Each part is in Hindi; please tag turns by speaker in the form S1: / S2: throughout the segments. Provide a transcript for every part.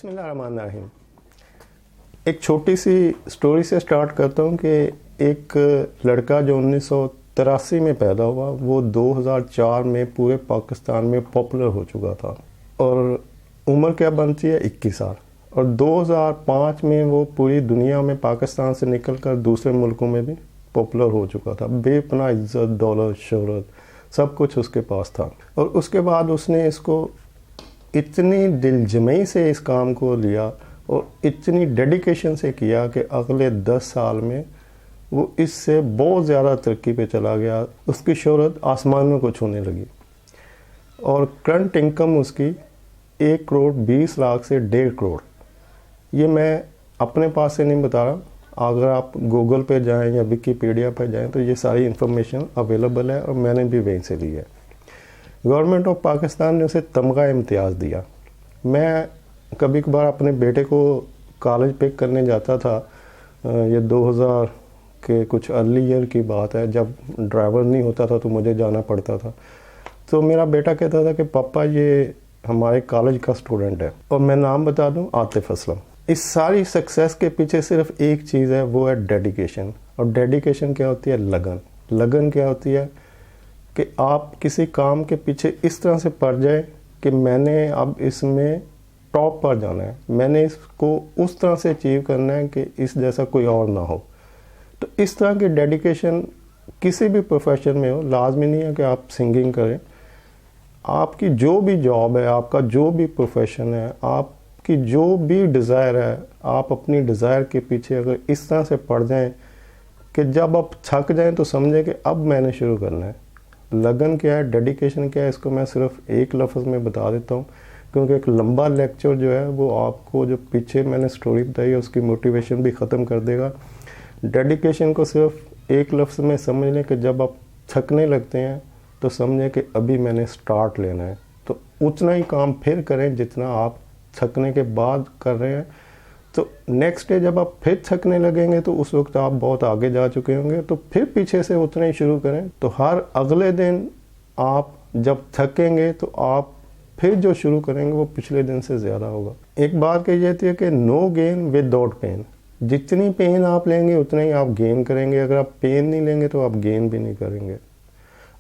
S1: बिस्मिल्लाहिर्रहमानिर्रहीम। एक छोटी सी स्टोरी से स्टार्ट करता हूँ कि एक लड़का जो 1983 में पैदा हुआ वो 2004 में पूरे पाकिस्तान में पॉपुलर हो चुका था और उम्र क्या बनती है 21 साल। और 2005 में वो पूरी दुनिया में पाकिस्तान से निकलकर दूसरे मुल्कों में भी पॉपुलर हो चुका था। बेपनाह इज्जत, दौलत, शोहरत सब कुछ उसके पास था। और उसके बाद उसने इसको इतनी दिलजमई से इस काम को लिया और इतनी डेडिकेशन से किया कि अगले 10 साल में वो इससे बहुत ज़्यादा तरक्की पे चला गया। उसकी शोहरत आसमान में को छूने लगी और करंट इनकम उसकी 1 करोड़ 20 लाख से 1.5 करोड़। ये मैं अपने पास से नहीं बता रहा, अगर आप गूगल पे जाएं या विकीपीडिया पे जाएं तो ये सारी इन्फॉर्मेशन अवेलेबल है और मैंने भी वहीं से ली है। गवर्नमेंट ऑफ पाकिस्तान ने उसे तमगा इम्तियाज़ दिया। मैं कभी कभार अपने बेटे को कॉलेज पिक करने जाता था, ये 2000 के कुछ अर्ली ईयर की बात है, जब ड्राइवर नहीं होता था तो मुझे जाना पड़ता था। तो मेरा बेटा कहता था कि पापा ये हमारे कॉलेज का स्टूडेंट है, और मैं नाम बता दूं, आतिफ असलम। इस सारी सक्सेस के पीछे सिर्फ एक चीज़ है, वो है डेडिकेशन। और डेडिकेशन क्या होती है? लगन। लगन क्या होती है कि आप किसी काम के पीछे इस तरह से पड़ जाए कि मैंने अब इसमें टॉप पर जाना है, मैंने इसको उस तरह से अचीव करना है कि इस जैसा कोई और ना हो। तो इस तरह की डेडिकेशन किसी भी प्रोफेशन में हो, लाजमी नहीं है कि आप सिंगिंग करें। आपकी जो भी जॉब है, आपका जो भी प्रोफेशन है, आपकी जो भी डिज़ायर है, आप अपनी डिज़ायर के पीछे अगर इस तरह से पड़ जाएं कि जब आप थक जाएं तो समझें कि अब मैंने शुरू करना है। लगन क्या है, डेडिकेशन क्या है, इसको मैं सिर्फ एक लफ्ज़ में बता देता हूँ, क्योंकि एक लंबा लेक्चर जो है वो आपको जो पीछे मैंने स्टोरी बताई है उसकी मोटिवेशन भी ख़त्म कर देगा। डेडिकेशन को सिर्फ एक लफ्ज़ में समझ लें कि जब आप थकने लगते हैं तो समझें कि अभी मैंने स्टार्ट लेना है, तो उतना ही काम फिर करें जितना आप थकने के बाद कर रहे हैं। तो नेक्स्ट डे जब आप फिर थकने लगेंगे तो उस वक्त आप बहुत आगे जा चुके होंगे, तो फिर पीछे से उतना ही शुरू करें। तो हर अगले दिन आप जब थकेंगे तो आप फिर जो शुरू करेंगे वो पिछले दिन से ज़्यादा होगा। एक बात कही जाती है कि नो गेन विदाउट पेन। जितनी पेन आप लेंगे उतना ही आप गेन करेंगे। अगर आप पेन नहीं लेंगे तो आप गेन भी नहीं करेंगे।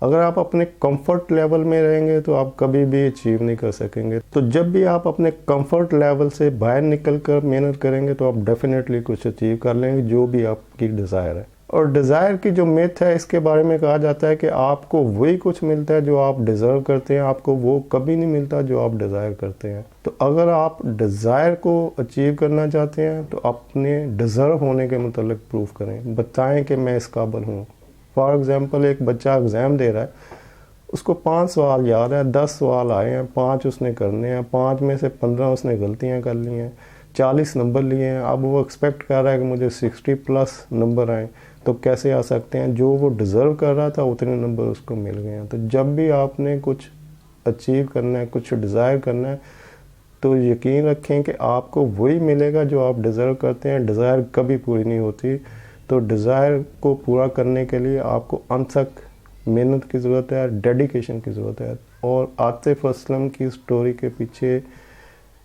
S1: अगर आप अपने कंफर्ट लेवल में रहेंगे तो आप कभी भी अचीव नहीं कर सकेंगे। तो जब भी आप अपने कंफर्ट लेवल से बाहर निकल कर मेहनत करेंगे तो आप डेफिनेटली कुछ अचीव कर लेंगे, जो भी आपकी डिज़ायर है। और डिज़ायर की जो मिथ है, इसके बारे में कहा जाता है कि आपको वही कुछ मिलता है जो आप डिज़र्व करते हैं, आपको वो कभी नहीं मिलता जो आप डिज़ायर करते हैं। तो अगर आप डिज़ायर को अचीव करना चाहते हैं तो अपने डिज़र्व होने के मुतालिक प्रूफ करें, बताएं कि मैं इस काबिल हूँ। फॉर एग्ज़ाम्पल, एक बच्चा एग्ज़ाम दे रहा है, उसको 5 सवाल याद है, 10 सवाल आए हैं, 5 उसने करने हैं, 5 में से 15 उसने गलतियाँ कर ली हैं, 40 नंबर लिए हैं। अब वो एक्सपेक्ट कर रहा है कि मुझे 60+ नंबर आए, तो कैसे आ सकते हैं? जो वो डिज़र्व कर रहा था उतने नंबर उसको मिल गए हैं। तो जब भी आपने कुछ अचीव करना है, कुछ डिज़ायर करना है, तो यकीन रखें कि आपको वही मिलेगा जो आप डिज़र्व करते हैं। डिज़ायर कभी पूरी नहीं होती। तो डिज़ायर को पूरा करने के लिए आपको अनथक मेहनत की ज़रूरत है, डेडिकेशन की ज़रूरत है। और आतिफ असलम की स्टोरी के पीछे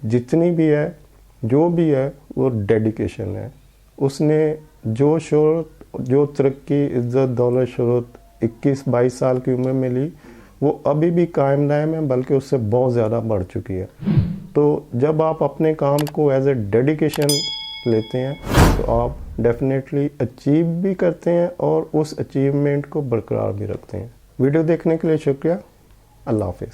S1: जितनी भी है, जो भी है, वो डेडिकेशन है। उसने जो शोहरत, जो तरक्की, इज़्ज़त, दौलत, शोहरत 21-22 साल की उम्र में ली, वो अभी भी कायम दायम है, बल्कि उससे बहुत ज़्यादा बढ़ चुकी है। तो जब आप अपने काम को एज ए डेडिकेशन लेते हैं तो आप डेफिनेटली अचीव भी करते हैं और उस अचीवमेंट को बरकरार भी रखते हैं। वीडियो देखने के लिए शुक्रिया। अल्लाह हाफिज़।